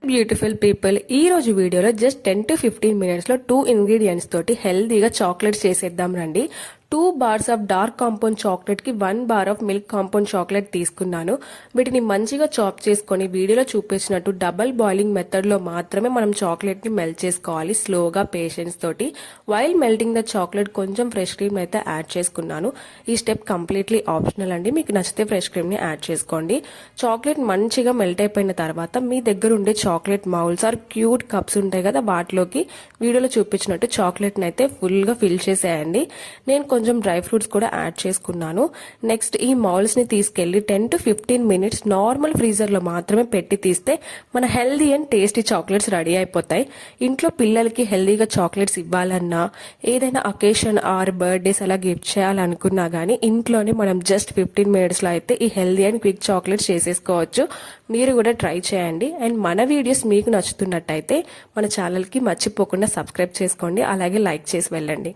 Beautiful people ఈ రోజు వీడియోలో జస్ట్ 10 to 15 మినిట్స్ లో 2 ఇంగ్రీడియంట్స్ తోటి హెల్దీగా చాక్లెట్స్ చేసేద్దాం రండి. 2 bars of dark compound chocolate కి 1 bar of milk compound chocolate తీసుకున్నాను. వీటిని మంచిగా చాప్ చేసుకొని వీడియోలో చూపించినట్టు డబల్ బాయిలింగ్ మెథడ్ లో మాత్రమే మనం చాక్లెట్ ని మెల్ట్ చేసుకోవాలి, స్లోగా పేషెన్స్ తోటి. వైల్ మెల్టింగ్ ద చాక్లెట్ కొంచెం ఫ్రెష్ క్రీమ్ అయితే యాడ్ చేసుకున్నాను. ఈ స్టెప్ కంప్లీట్లీ ఆప్షనల్ అండి, మీకు నచ్చితే ఫ్రెష్ క్రీమ్ ని యాడ్ చేసుకోండి. చాక్లెట్ మంచిగా మెల్ట్ అయిపోయిన తర్వాత మీ దగ్గర ఉండే chocolate moulds or cute cups ఉంటాయి కదా, వాటిలోకి వీడియోలో చూపించినట్టు చాక్లెట్ ని అయితే ఫుల్ గా ఫిల్ చేసేయండి. నేను కొంచెం డ్రై ఫ్రూట్స్ కూడా యాడ్ చేసుకున్నాను. నెక్స్ట్ ఈ మౌల్స్ ని తీసుకెళ్లి 10 to 15 మినిట్స్ నార్మల్ ఫ్రీజర్ లో మాత్రమే పెట్టి తీస్తే మన healthy and tasty chocolates ready అయిపోతాయి. ఇంట్లో పిల్లలకి హెల్దీగా చాక్లెట్స్ ఇవ్వాలన్నా, ఏదైనా అకేషన్ ఆర్ బర్త్డేస్ అలా గిఫ్ట్ చేయాలనుకున్నా గానీ ఇంట్లోనే మనం జస్ట్ 15 మినిట్స్ లో అయితే ఈ హెల్దీ అండ్ క్విక్ చాక్లెట్స్ చేసేసుకోవచ్చు. మీరు కూడా ట్రై చేయండి. అండ్ మన వీడియోస్ మీకు నచ్చుతున్నట్టయితే మన ఛానల్ కి మర్చిపోకుండా సబ్స్క్రైబ్ చేసుకోండి, అలాగే లైక్ చేసి వెళ్ళండి.